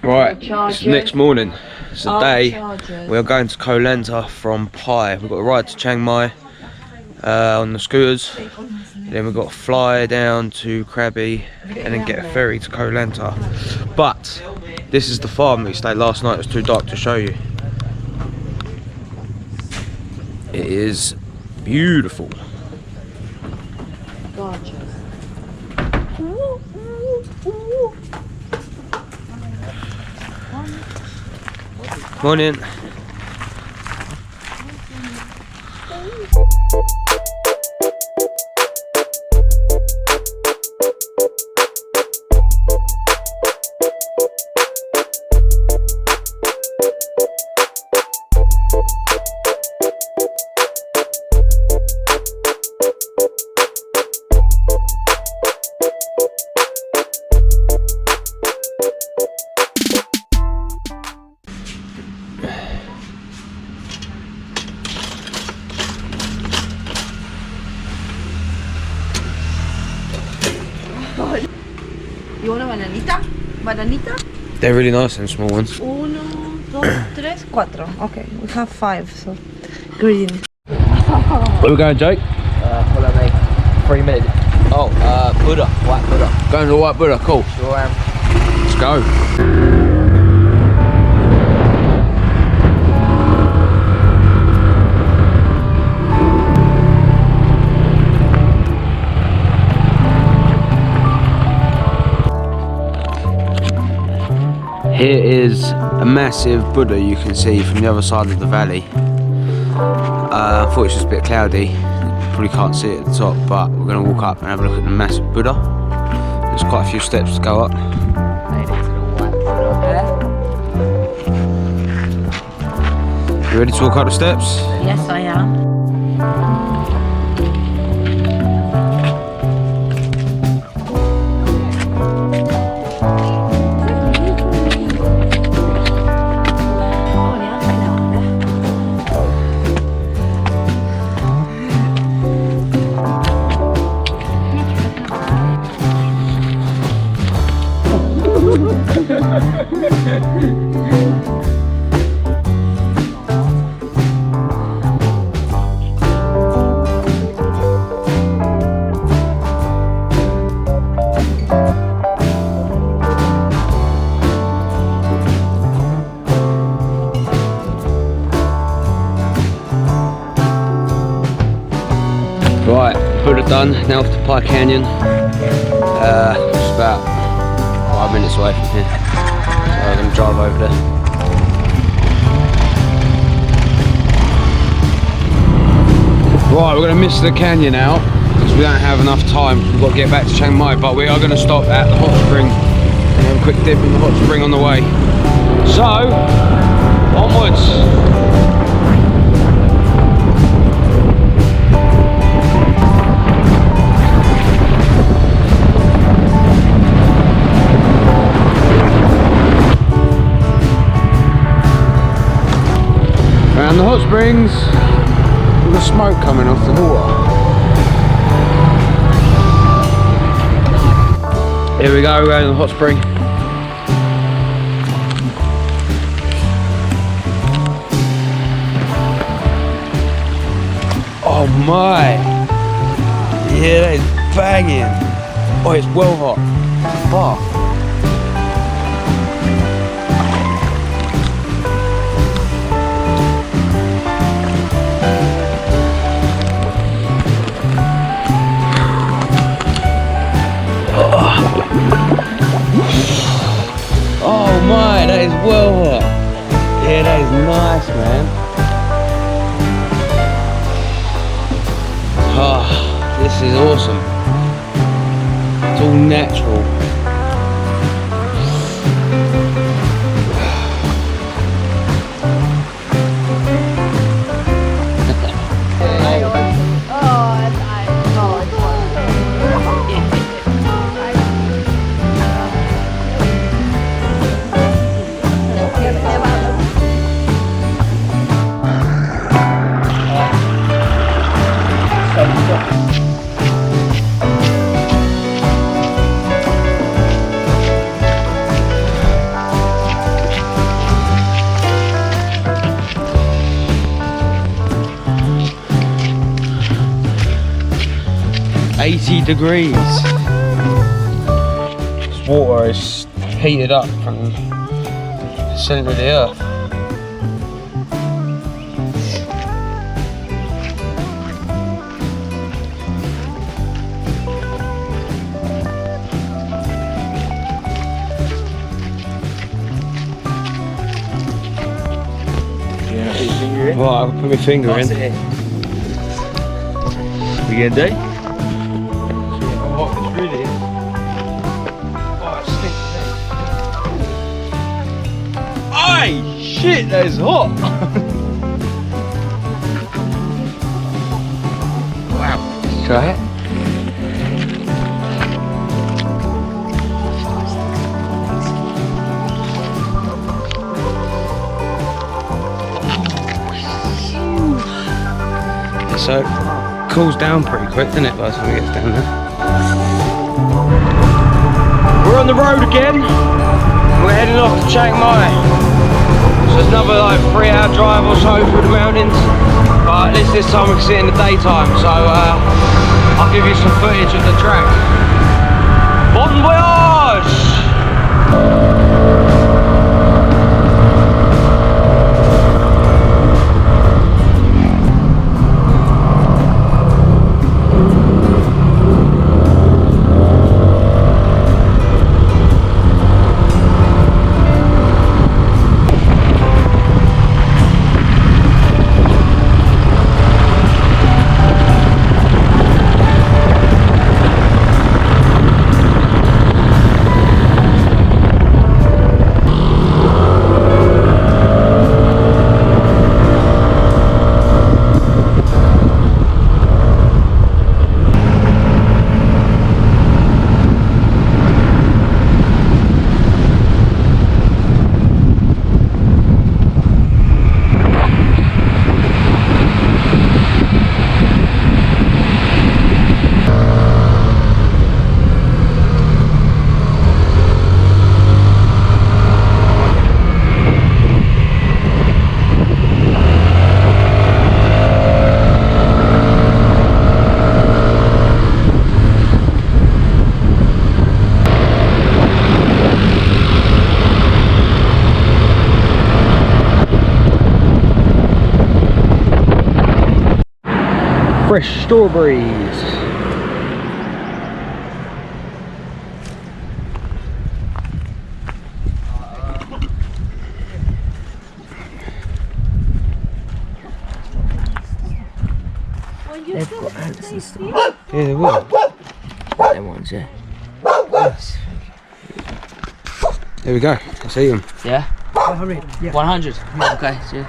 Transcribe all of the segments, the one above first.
Right, it's the next morning. It's a day. We are going to Koh Lanta from Pai. We've got a ride to Chaing Mai on the scooters. Then we've got to fly down to Krabi and then get a ferry to Koh Lanta. But this is the farm that we stayed last night. It was too dark to show you. It is beautiful. Gorgeous. Morning. You want a bananita? Bananita? They're really nice and small ones. 1, 2, 3, 4. Okay, we have 5, so green. Where are we going, Jake? Follow me. 3 minutes. Oh, Buddha. White Buddha. Going to the White Buddha, cool. Sure am. Let's go. Here is a massive Buddha you can see from the other side of the valley. I thought it was just a bit cloudy, probably can't see it at the top, but we're going to walk up and have a look at the massive Buddha. There's quite a few steps to go up. You ready to walk up the steps? Yes, I am. Right, Buddha done, now off to Pai Canyon. It's about 5 minutes away from here. So I'm going to drive over there. Right, we're going to miss the canyon out because we don't have enough time. We've got to get back to Chaing Mai, but we are going to stop at the hot spring and have a quick dip in the hot spring on the way. So, onwards. Around the hot springs, with the smoke coming off the water. Here we go, we're going to the hot spring. Oh my! Yeah, that is banging. Oh, it's well hot. Fuck. Oh my, that is well hot. Yeah, that is nice, man. Oh, this is awesome. It's all natural. 80 degrees. This water is heated up from the centre of the earth. Right, I'll put my finger in. We gonna do? Oh, it's really. Oh, it stinks. Aye, shit, that is hot. Wow. Let's try it. So it cools down pretty quick, doesn't it, by the time it gets down there? We're on the road again. We're heading off to Chaing Mai. So it's another like 3-hour drive or so through the mountains. But at least this time we can see it in the daytime. So I'll give you some footage of the track. Bon voyage! Fresh strawberries. They've got ants and stuff. Yeah, they will. Them ones, yeah. Yes. There we go. Let's eat them. Yeah? 100. Yeah. 100. Okay, see ya.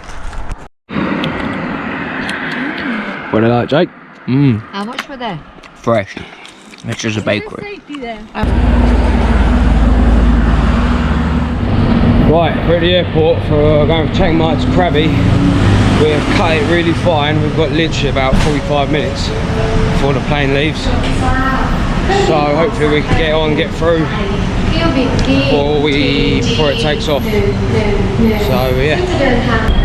What do you like, Jake? Mmm. How much were they? Fresh. It's just a bakery. Right, we're at the airport for going from Chaing Mai to Krabi. We've cut it really fine. We've got literally about 45 minutes before the plane leaves. So hopefully we can get on, get through before it takes off. So yeah.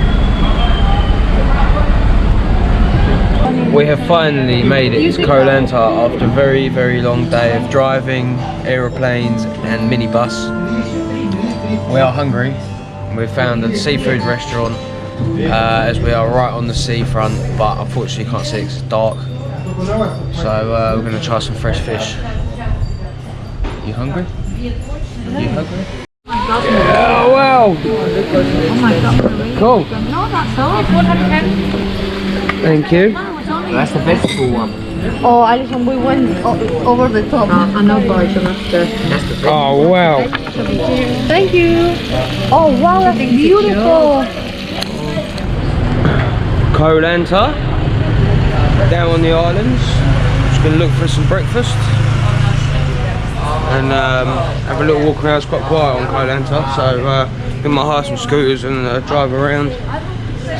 We have finally made it to Koh Lanta after a very, very long day of driving, aeroplanes and minibus. We are hungry. We found a seafood restaurant as we are right on the seafront, but unfortunately can't see it because it's dark. So we're going to try some fresh fish. You hungry? You hungry? Yeah, well. Oh my god. Cool. No, that's all. It's 110. Thank you. That's the vegetable one. Oh, Alison, we went over the top. I know, boys, that's the... That's the vegetable. Oh, wow. Thank you. Oh, wow, that's beautiful. Koh Lanta, down on the islands. Just going to look for some breakfast and have a little walk around. It's quite quiet on Koh Lanta, so we might hire some scooters and drive around,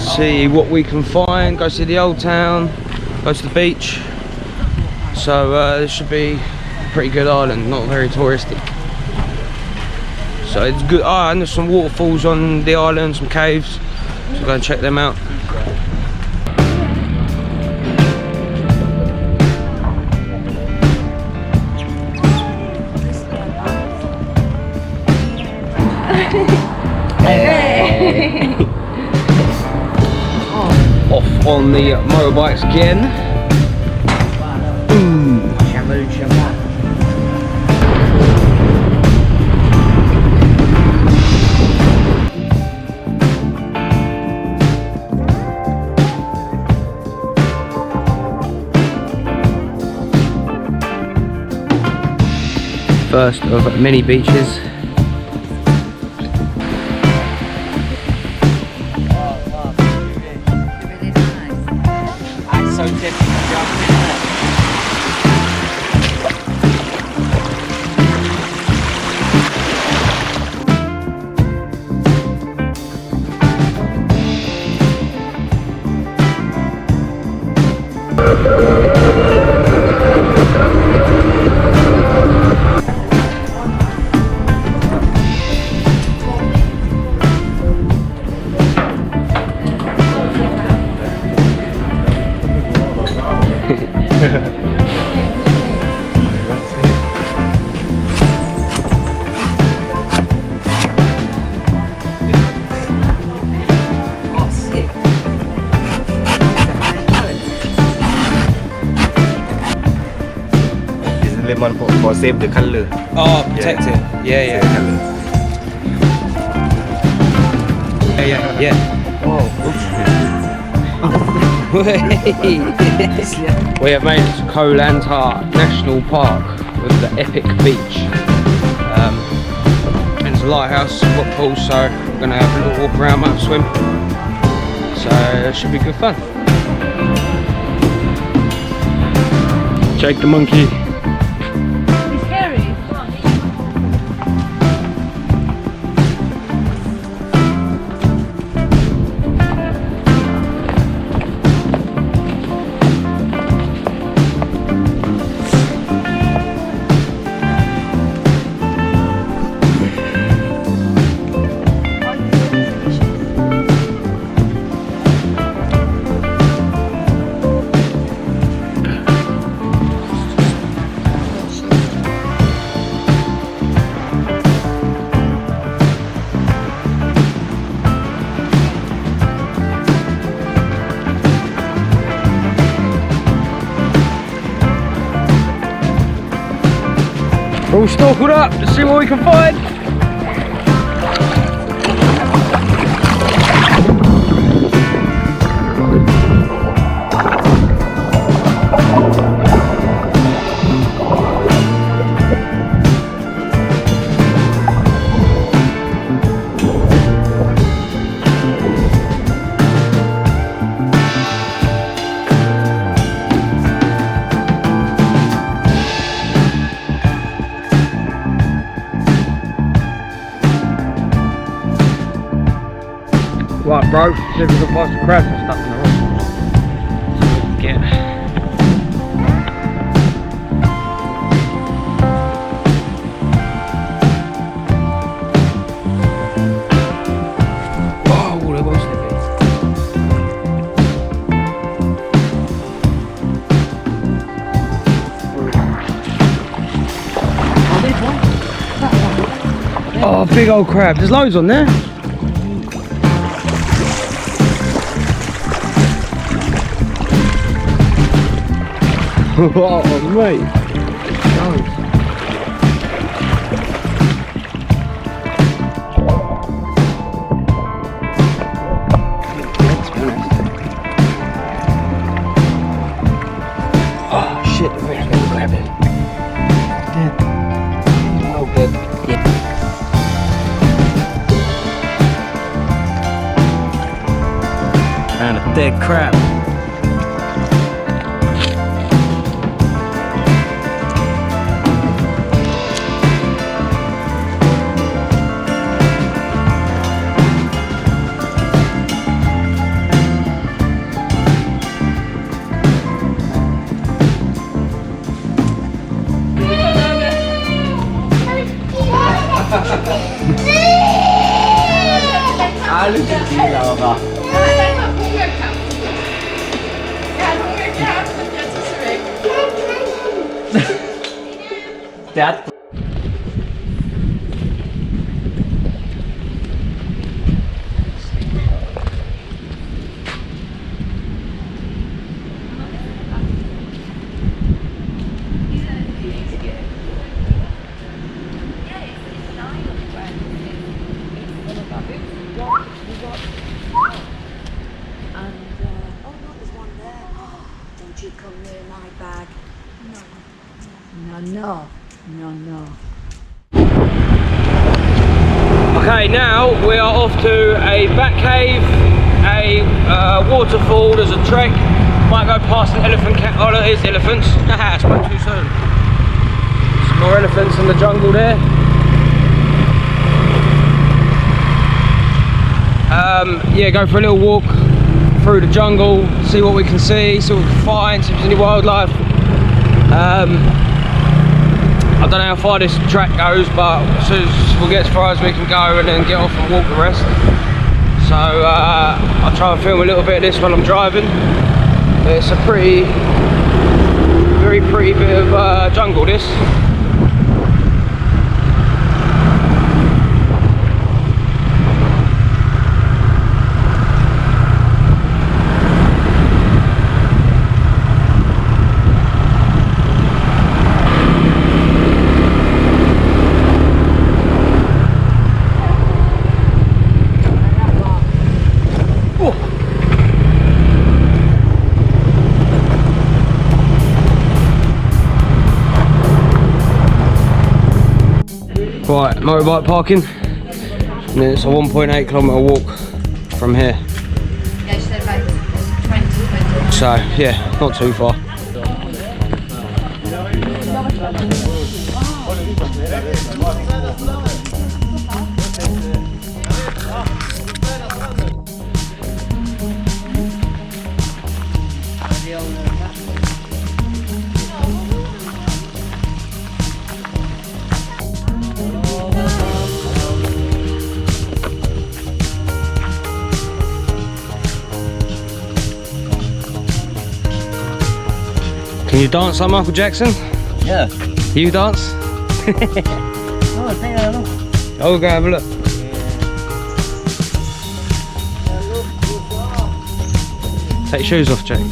see what we can find, go see the old town, go to the beach. So this should be a pretty good island, not very touristic. So it's good. And there's some waterfalls on the island, some caves, so we'll go and check them out. Off on the motorbikes again. First of many beaches. So tempting to jump in. Lemon for save the color. Oh, protect it. Yeah. Yeah. Whoa. We have made it to Koh Lanta National Park with the epic beach. And it's a lighthouse, rock pool, so we're going to have a little walk around, might swim. So it should be good fun. Jake the monkey. All snorkeled up, let's see what we can find. Right, bro, see if we can find some crabs and stuff in the rocks. See what we can get. Oh, they're well slippy. Oh, big old crab. There's loads on there. Oh, mate. Oh, shit. Wait, I'm gonna grab it. Yeah. Oh, good. Yeah. And a dead crab. oh no, there's one there. Don't you come near my bag. No. Okay, now we are off to a bat cave, a waterfall. There's a trek. Might go past an elephant camp. Oh, there is elephants. Haha, I spoke too soon. Some more elephants in the jungle there. Yeah, go for a little walk through the jungle, see what we can see what we can find, see if there's any wildlife. I don't know how far this track goes, but as soon as we'll get as far as we can go and then get off and walk the rest. So I'll try and film a little bit of this while I'm driving. It's a very pretty bit of jungle, this. Right, motorbike parking, and it's a 1.8 kilometre walk from here. Yeah, she said like 20. So yeah, not too far. Can you dance like Michael Jackson? Yeah. You dance? Oh, I think I know. Oh, go have a look. Take your shoes off, Jake.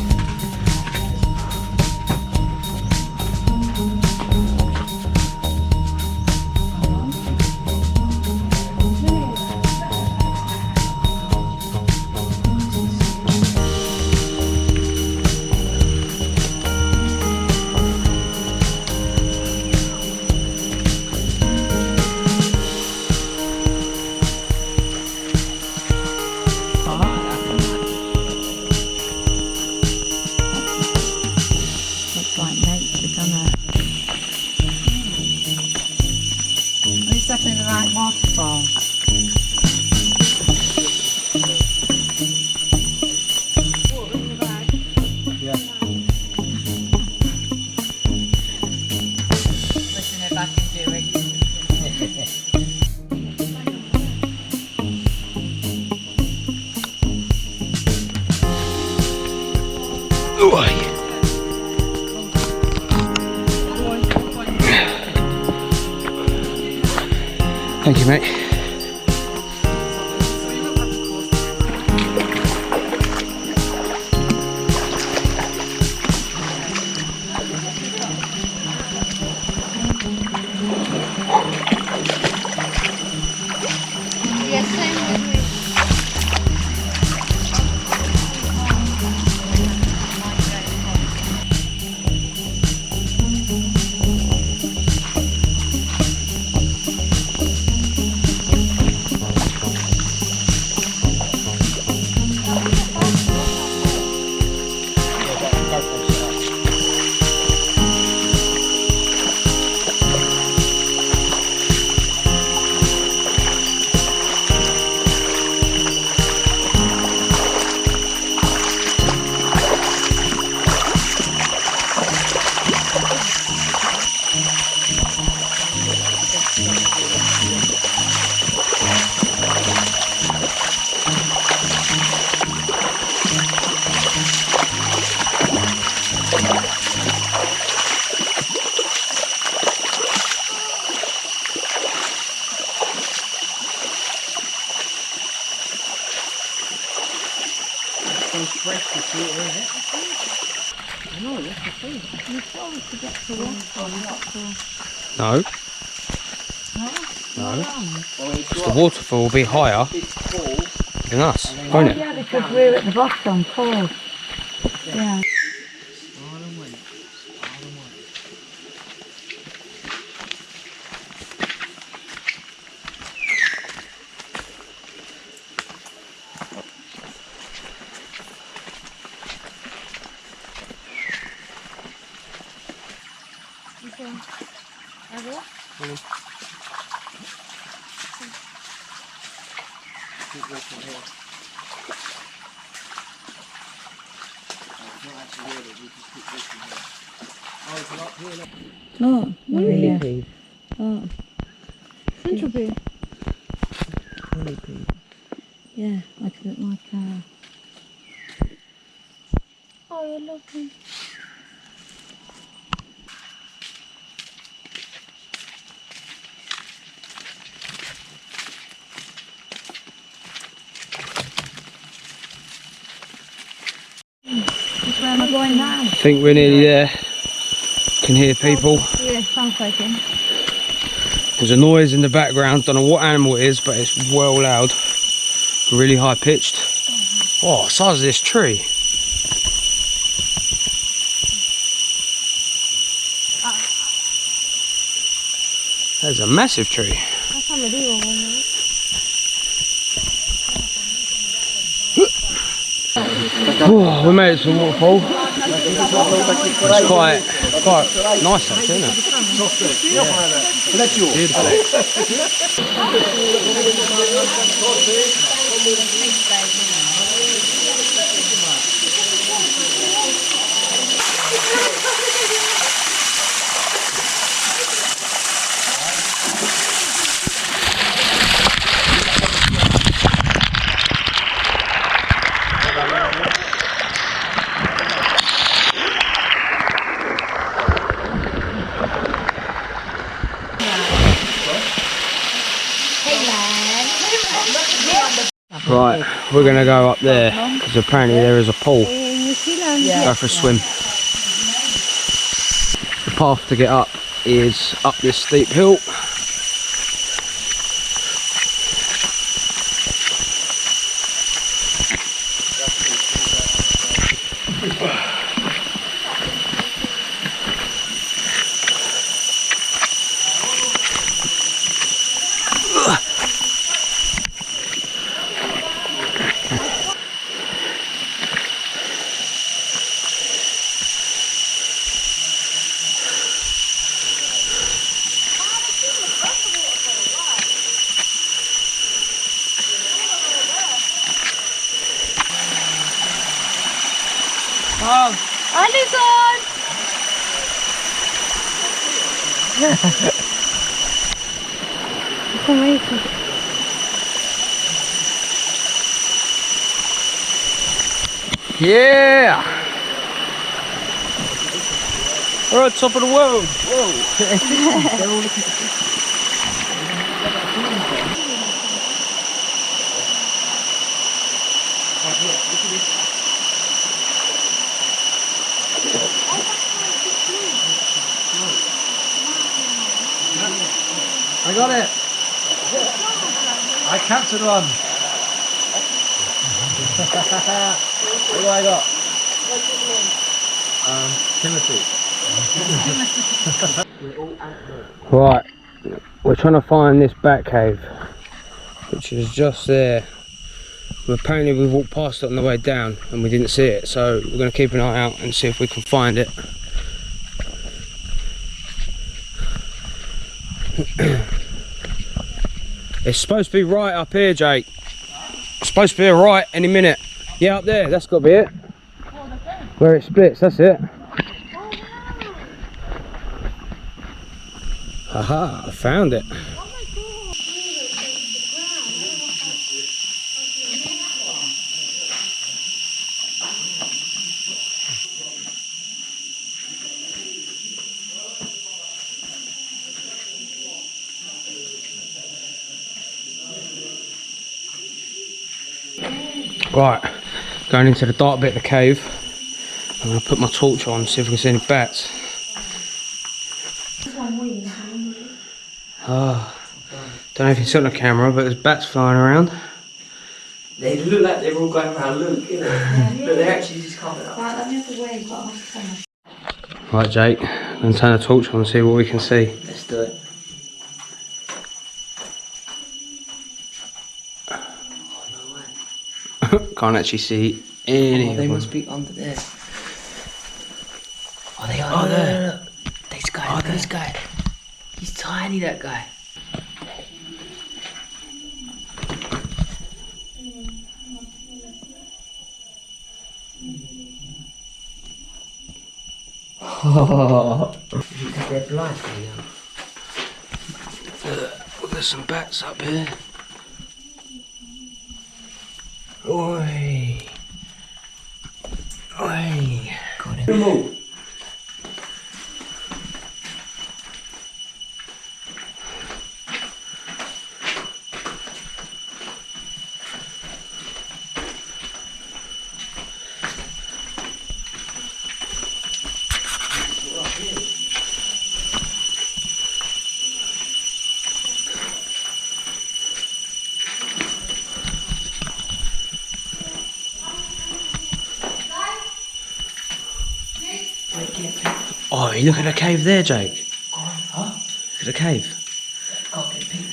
Definitely the right waterfall. Yeah. Listen, if I can do it. Thank you, mate. Yes, same with me. No. No. Because the waterfall will be higher than us, won't it? Yeah, because we're at the bottom, cool. Yeah. No, not really. Oh. Centipede. Yeah, like Oh, I love him. Where am I going now? I think we're nearly there. Can hear people. Yeah, sounds like him. There's a noise in the background. Don't know what animal it is, but it's well loud. Really high pitched. Oh, the size of this tree. There's a massive tree. Oh, we made it to the waterfall. It's quite nice actually, isn't it? Beautiful. Right, we're going to go up there because apparently there is a pool. Go for a swim. The path to get up is up this steep hill. Alison! It's amazing. Yeah! We're on top of the world! Whoa! I got it. I captured one. What do I got? Timothy. Right, we're trying to find this bat cave, which is just there. Apparently we walked past it on the way down and we didn't see it, so we're going to keep an eye out and see if we can find it. It's supposed to be right up here, Jake. It's supposed to be a right any minute. Yeah, up there, that's got to be it. Where it splits, that's it. Haha, I found it. Right, going into the dark bit of the cave. I'm going to put my torch on, see if we can see any bats. Don't know if you saw on the camera, but there's bats flying around. They look like they're all going around. Look, you know. But they're actually just coming up. Right, Jake, I'm going to turn the torch on and see what we can see. Let's do it. Can't actually see any Oh, of they them. must be under there. Oh, they are there. Look. This guy, look at this guy. He's tiny, that guy. Oh, they're blind, you know. There's some bats up here. Oi. Oi. Got him. Oh, you look at the cave there, Jake. Go on, huh? Look at the cave. Go get peek.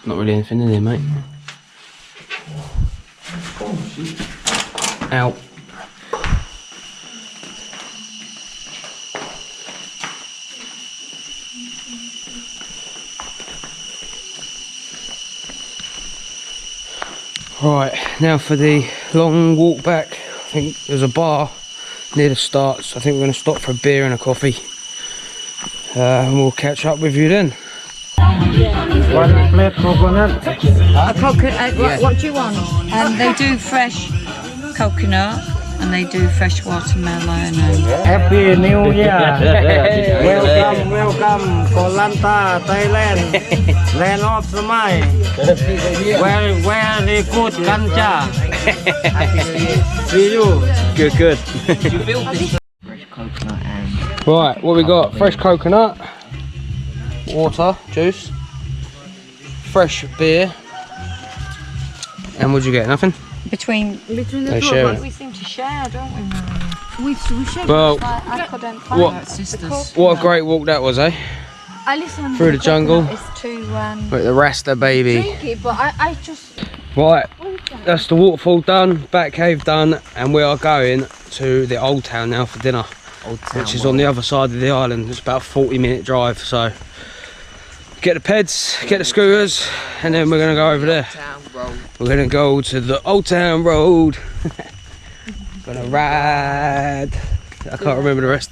Not really anything in there, mate. Oh, shit. Ow. Right, now for the long walk back. I think there's a bar near the start, so I think we're going to stop for a beer and a coffee. And we'll catch up with you then. One plate coconut. A coconut, what do you want? And they do fresh coconut and they do fresh watermelon. And Happy New Year. Welcome, welcome, Koh Lanta, Thailand. Land of Samai. Very good kancha. See you. Good, good. Fresh coconut and... Right, what we got? Fresh coconut, water, juice, fresh beer, and what'd you get? Nothing? between the They two share of us, it. we seem to share, don't we? We share. Well, I couldn't find what, what a great walk that was, eh? I listened through the jungle. It's too With the Rasta baby. drink it, but I just Right, that's the waterfall done, back cave done, and we are going to the old town now for dinner, which is on the other side of the island. It's about a 40-minute drive, so get the peds, get the scooters, and then we're going to go over there. We're going to go to the Old Town Road. Gonna ride. I can't remember the rest.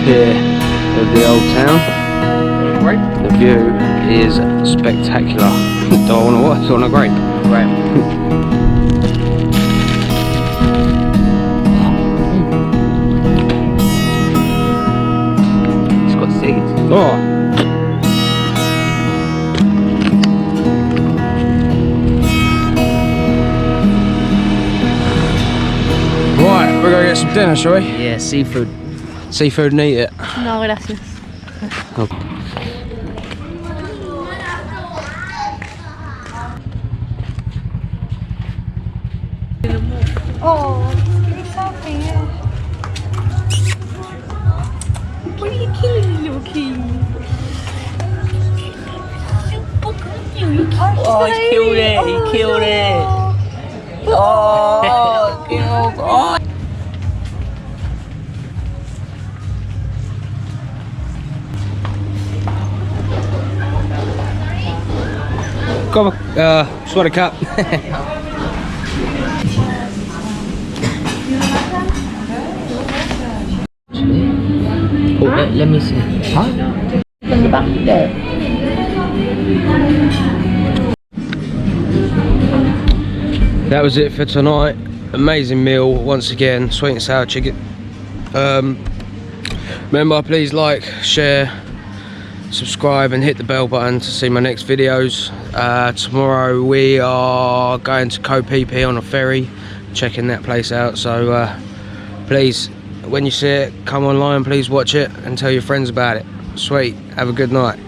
Pier of the old town. Grape? The view is spectacular. Do I want to what? Do I want a grape? Grape. It's got seeds. Oh. Right, we're going to get some dinner, shall we? Yeah, seafood. Seafood and eat it. No, gracias. Oh, it's so fair. Why are you killing me, little king? Oh, he killed it. He killed it. Oh, killed. Oh. Come on, sweater cap. Oh, let me see. Huh? In the back there. That was it for tonight. Amazing meal once again. Sweet and sour chicken. Remember, please like, share, subscribe and hit the bell button to see my next videos. Tomorrow we are going to Koh Lanta on a ferry, checking that place out. So please, when you see it, come online, please watch it and tell your friends about it. Sweet, have a good night.